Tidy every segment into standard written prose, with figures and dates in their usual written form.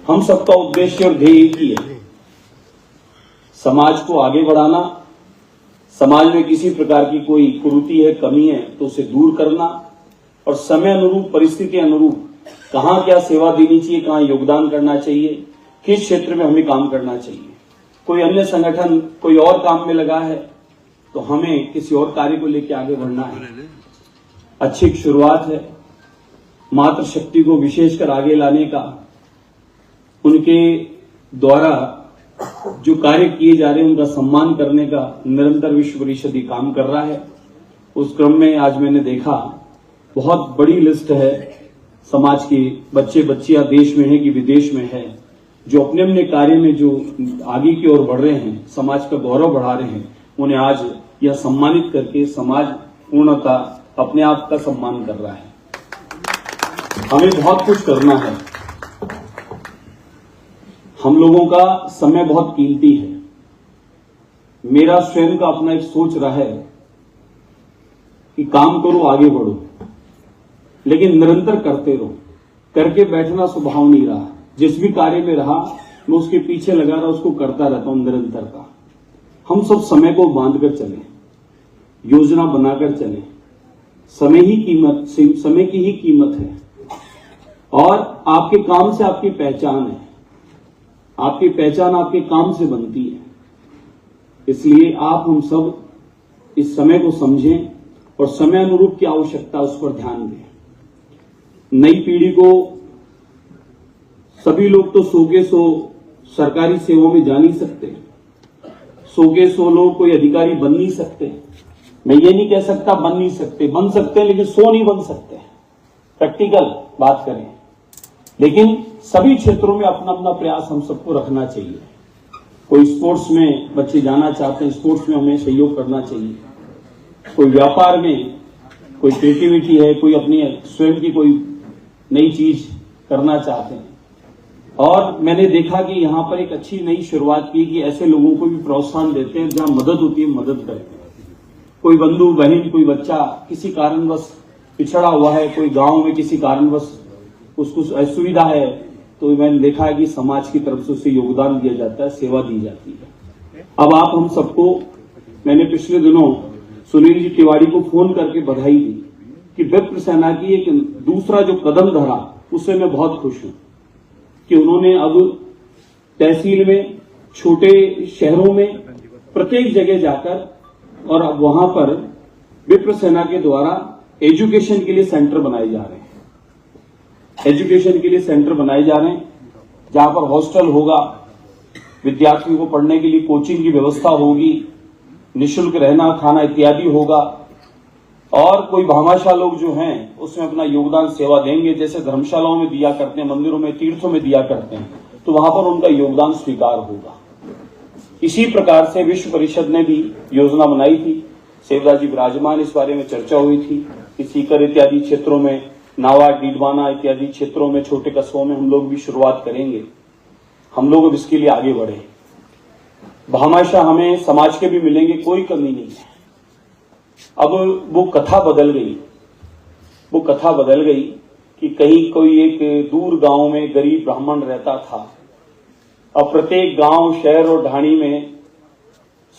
हम सबका उद्देश्य और ध्येय एक ही है, समाज को आगे बढ़ाना, समाज में किसी प्रकार की कोई कुरीति है, कमी है तो उसे दूर करना और समय अनुरूप, परिस्थिति अनुरूप कहां क्या सेवा देनी चाहिए, कहां योगदान करना चाहिए, किस क्षेत्र में हमें काम करना चाहिए। कोई अन्य संगठन कोई और काम में लगा है तो हमें किसी और कार्य को लेकर आगे बढ़ना है। अच्छी शुरुआत है, मातृशक्ति को विशेषकर आगे लाने का, उनके द्वारा जो कार्य किए जा रहे हैं उनका सम्मान करने का निरंतर विश्व परिषद काम कर रहा है। उस क्रम में आज मैंने देखा बहुत बड़ी लिस्ट है समाज के बच्चे बच्चियां देश में है कि विदेश में है, जो अपने अपने कार्य में जो आगे की ओर बढ़ रहे हैं, समाज का गौरव बढ़ा रहे हैं, उन्हें आज यह सम्मानित करके समाज पूर्णतः अपने आप का सम्मान कर रहा है। हमें बहुत कुछ करना है, हम लोगों का समय बहुत कीमती है। मेरा स्वयं का अपना एक सोच रहा है कि काम करो, आगे बढ़ो, लेकिन निरंतर करते रहो। करके बैठना स्वभाव नहीं रहा। जिस भी कार्य में रहा मैं उसके पीछे लगा रहा, उसको करता रहता हूं निरंतर का। हम सब समय को बांधकर चलें, योजना बनाकर चलें। समय की ही कीमत है और आपके काम से आपकी पहचान है, आपकी पहचान आपके काम से बनती है। इसलिए आप हम सब इस समय को समझें और समय अनुरूप की आवश्यकता उस पर ध्यान दें। नई पीढ़ी को सभी लोग तो 100 के 100 सरकारी सेवाओं में जा नहीं सकते, 100 के 100 लोग कोई अधिकारी बन नहीं सकते। मैं ये नहीं कह सकता बन नहीं सकते, बन सकते हैं, लेकिन 100 नहीं बन सकते। प्रैक्टिकल बात करें, लेकिन सभी क्षेत्रों में अपना अपना प्रयास हम सबको रखना चाहिए। कोई स्पोर्ट्स में बच्चे जाना चाहते हैं, स्पोर्ट्स में हमें सहयोग करना चाहिए। कोई व्यापार में कोई क्रिएटिविटी है, कोई अपनी स्वयं की कोई नई चीज करना चाहते हैं। और मैंने देखा कि यहां पर एक अच्छी नई शुरुआत की कि ऐसे लोगों को भी प्रोत्साहन देते हैं, जहां मदद होती है मदद करते हैं। कोई बंधु बहन, कोई बच्चा किसी कारणवश पिछड़ा हुआ है, कोई गांव में किसी कारणवश उसको असुविधा है, तो मैंने देखा है कि समाज की तरफ से उसे योगदान दिया जाता है, सेवा दी जाती है। अब आप हम सबको, मैंने पिछले दिनों सुनील जी तिवारी को फोन करके बधाई दी कि विप्र सेना की एक दूसरा जो कदम धरा, उससे मैं बहुत खुश हूं कि उन्होंने अब तहसील में, छोटे शहरों में, प्रत्येक जगह जाकर और अब वहां पर विप्र सेना के द्वारा एजुकेशन के लिए सेंटर बनाए जा रहे हैं। एजुकेशन के लिए सेंटर बनाए जा रहे हैं, जहां पर हॉस्टल होगा, विद्यार्थियों को पढ़ने के लिए कोचिंग की व्यवस्था होगी, निःशुल्क रहना खाना इत्यादि होगा। और कोई भामाशाह लोग जो हैं उसमें अपना योगदान सेवा देंगे, जैसे धर्मशालाओं में दिया करते हैं, मंदिरों में, तीर्थों में दिया करते हैं, तो वहां पर उनका योगदान स्वीकार होगा। इसी प्रकार से विश्व परिषद ने भी योजना बनाई थी, सेवदास जी विराजमान, इस बारे में चर्चा हुई थी कि सीकर इत्यादि क्षेत्रों में, नावा, डीडवाना इत्यादि क्षेत्रों में, छोटे कस्बों में हम लोग भी शुरुआत करेंगे। हम लोग अब इसके लिए आगे बढ़े। भामाशाह हमें समाज के भी मिलेंगे, कोई कमी नहीं है। अब वो कथा बदल गई कि कहीं कोई एक दूर गांव में गरीब ब्राह्मण रहता था। अब प्रत्येक गांव, शहर और ढाणी में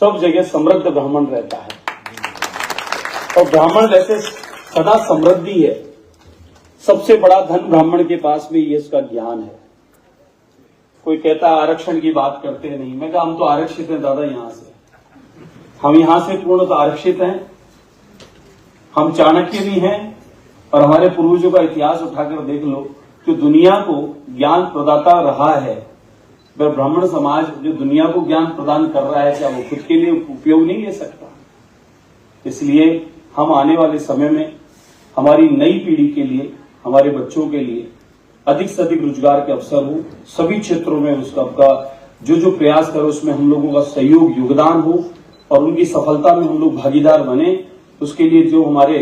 सब जगह समृद्ध ब्राह्मण रहता है। और ब्राह्मण वैसे सदा समृद्धि है। सबसे बड़ा धन ब्राह्मण के पास में ये इसका ज्ञान है। कोई कहता आरक्षण की बात करते हैं, नहीं। मैं कहा हम तो आरक्षित हैं दादा, यहां से हम यहां से पूर्णतः आरक्षित हैं। हम चाणक्य भी हैं और हमारे पूर्वजों का इतिहास उठाकर देख लो, जो दुनिया को ज्ञान प्रदाता रहा है, वह ब्राह्मण समाज जो दुनिया को ज्ञान प्रदान कर रहा है, क्या वो खुद के लिए उपयोग नहीं ले सकता? इसलिए हम आने वाले समय में हमारी नई पीढ़ी के लिए, हमारे बच्चों के लिए अधिक से अधिक रोजगार के अवसर हो, सभी क्षेत्रों में उसका जो प्रयास करो उसमें हम लोगों का सहयोग, योगदान हो और उनकी सफलता में हम लोग भागीदार बने। उसके लिए जो हमारे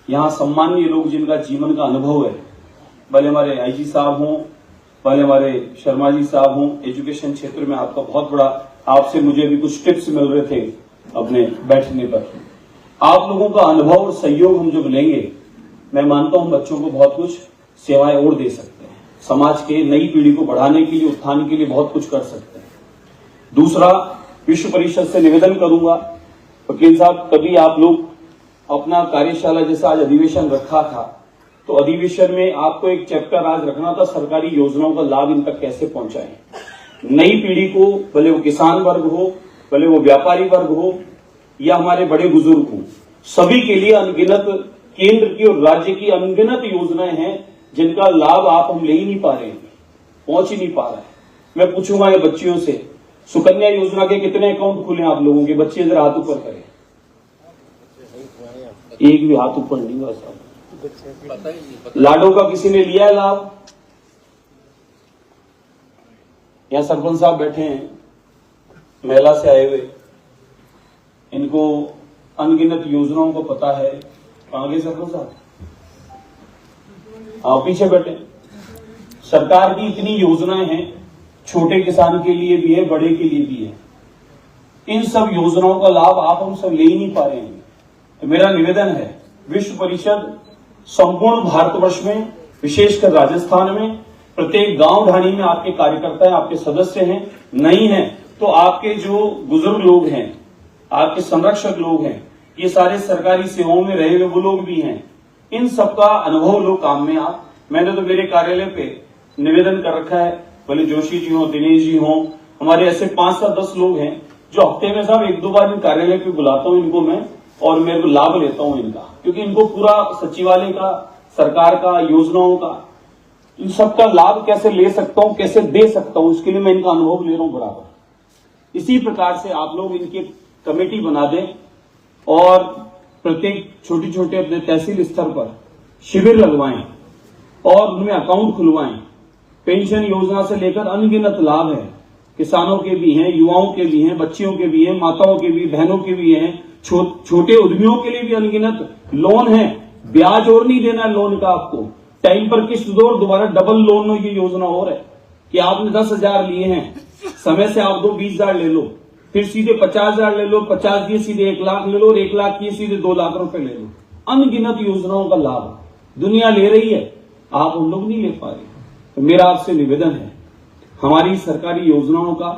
यहाँ सम्मानीय लोग जिनका जीवन का अनुभव है, भले हमारे आईजी साहब हों, भले हमारे शर्मा जी साहब हों, एजुकेशन क्षेत्र में आपका बहुत बड़ा, आपसे मुझे भी कुछ टिप्स मिल रहे थे अपने बैठने पर। आप लोगों का अनुभव और सहयोग हम जब लेंगे, मैं मानता हूं बच्चों को बहुत कुछ सेवाएं और दे सकते हैं। समाज के नई पीढ़ी को बढ़ाने के लिए, उत्थान के लिए बहुत कुछ कर सकते हैं। दूसरा, विश्व परिषद से निवेदन करूंगा, वकील साहब, कभी आप लोग अपना कार्यशाला जैसा आज अधिवेशन रखा था, तो अधिवेशन में आपको एक चैप्टर आज रखना था, सरकारी योजनाओं का लाभ इन तक कैसे पहुंचाएं। नई पीढ़ी को, भले वो किसान वर्ग हो, भले वो व्यापारी वर्ग हो या हमारे बड़े बुजुर्ग हो, सभी के लिए अनगिनत केंद्र की और राज्य की अनगिनत योजनाएं हैं जिनका लाभ आप हम ले ही नहीं पा रहे हैं, पहुंच ही नहीं पा रहा है। मैं पूछूंगा ये बच्चियों से, सुकन्या योजना के कितने अकाउंट खुले आप लोगों के? बच्चे इधर हाथ ऊपर करें। एक भी हाथ ऊपर नहीं हुआ साहब। लाडो का किसी ने लिया लाभ? यहाँ सरपंच साहब बैठे हैं, महिला से आए हुए, इनको अनगिनत योजनाओं को पता है। आगे सरपंच साहब, आप पीछे बैठे। सरकार की इतनी योजनाएं हैं, छोटे किसान के लिए भी है, बड़े के लिए भी है। इन सब योजनाओं का लाभ आप हम सब ले ही नहीं पा रहे हैं। तो मेरा निवेदन है, विश्व परिषद संपूर्ण भारतवर्ष में, विशेषकर राजस्थान में, प्रत्येक गांव ढाणी में आपके कार्यकर्ता हैं, आपके सदस्य हैं। नहीं है तो आपके जो बुजुर्ग लोग हैं, आपके संरक्षक लोग हैं, ये सारे सरकारी सेवाओं में रहे हुए वो लोग भी हैं। इन सबका अनुभव लो काम में आप। मैंने तो मेरे कार्यालय पे निवेदन कर रखा है, भले जोशी जी हो, दिनेश जी हो, हमारे ऐसे 5 से 10 लोग हैं जो हफ्ते में साहब 1-2 बार इन कार्यालय पे बुलाता हूं इनको मैं, और मेरे को लाभ लेता हूं इनका, क्योंकि इनको पूरा सचिवालय का, सरकार का, योजनाओं का, इन सबका लाभ कैसे ले सकता हूं, कैसे दे सकता हूं, इसके लिए मैं इनका अनुभव ले रहा हूं बराबर। इसी प्रकार से आप लोग इनकी कमेटी बना दें और प्रत्येक छोटे छोटे अपने तहसील स्तर पर शिविर लगवाएं और उनमें अकाउंट खुलवाएं। पेंशन योजना से लेकर अनगिनत लाभ है, किसानों के भी हैं, युवाओं के भी हैं, बच्चियों के भी हैं, माताओं के भी, बहनों के भी हैं, छोटे उद्यमियों के लिए भी अनगिनत लोन है। ब्याज और नहीं देना है लोन का आपको, टाइम पर किस्त दो और दोबारा डबल लोन की योजना और है कि आपने 10,000 लिए हैं, समय से आप दो 20,000 ले लो, फिर सीधे 50,000 ले लो, 50 दिए सीधे 1 लाख ले लो, और 1 लाख किए सीधे 2 लाख रुपए ले लो। अनगिनत योजनाओं का लाभ दुनिया ले रही है, आप हम लोग नहीं ले पा रहे। तो मेरा आपसे निवेदन है, हमारी सरकारी योजनाओं का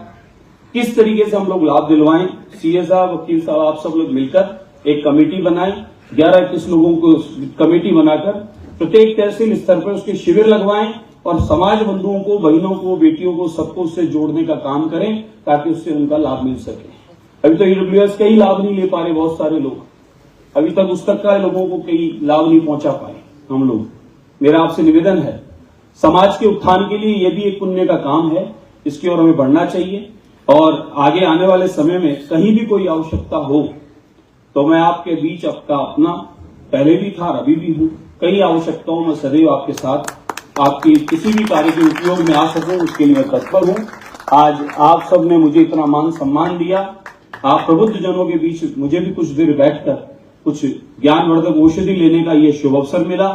किस तरीके से हम लोग लाभ दिलवाएं। सीए साहब, वकील साहब, आप सब लोग मिलकर एक कमेटी बनाएं, 11-21 लोगों को कमेटी बनाकर प्रत्येक तहसील स्तर पर उसके शिविर लगवाएं और समाज बंधुओं को, बहनों को, बेटियों को, सबको उससे जोड़ने का काम करें ताकि उससे उनका लाभ मिल सके। अभी तो ईडब्ल्यूएस का ही लाभ नहीं ले पा रहे बहुत सारे लोग, अभी तक उस तक का लोगों को कई लाभ नहीं पहुंचा पाए हम लोग। मेरा आपसे निवेदन है, समाज के उत्थान के लिए यह भी एक पुण्य का काम है, इसकी ओर हमें बढ़ना चाहिए। और आगे आने वाले समय में कहीं भी कोई आवश्यकता हो तो मैं आपके बीच आपका अपना पहले भी था, अभी भी हूं। कई आवश्यकताओं में सदैव आपके साथ, आपकी किसी भी कार्य के उपयोग में आ सकूं उसके लिए मैं तत्पर हूं। आज आप सब ने मुझे इतना मान सम्मान दिया, आप प्रबुद्ध जनों के बीच मुझे भी कुछ देर बैठकर कुछ ज्ञानवर्धक औषधि लेने का ये शुभ अवसर मिला।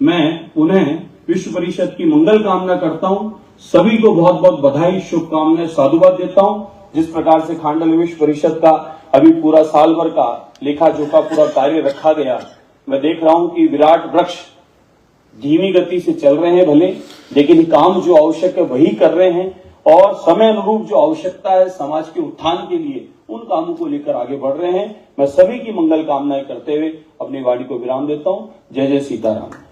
मैं पुनः विश्व परिषद की मंगल कामना करता हूं, सभी को बहुत बहुत बधाई, शुभकामनाएं, साधुवाद देता हूं। जिस प्रकार से खांडल विश्व परिषद का अभी पूरा साल भर का लेखा जोखा पूरा कार्य रखा गया, मैं देख रहा हूं कि विराट वृक्ष धीमी गति से चल रहे हैं भले, लेकिन काम जो आवश्यक है वही कर रहे हैं, और समय अनुरूप जो आवश्यकता है समाज के उत्थान के लिए उन कामों को लेकर आगे बढ़ रहे हैं। मैं सभी की मंगल कामनाएं करते हुए अपनी वाणी को विराम देता हूं। जय जय सीताराम।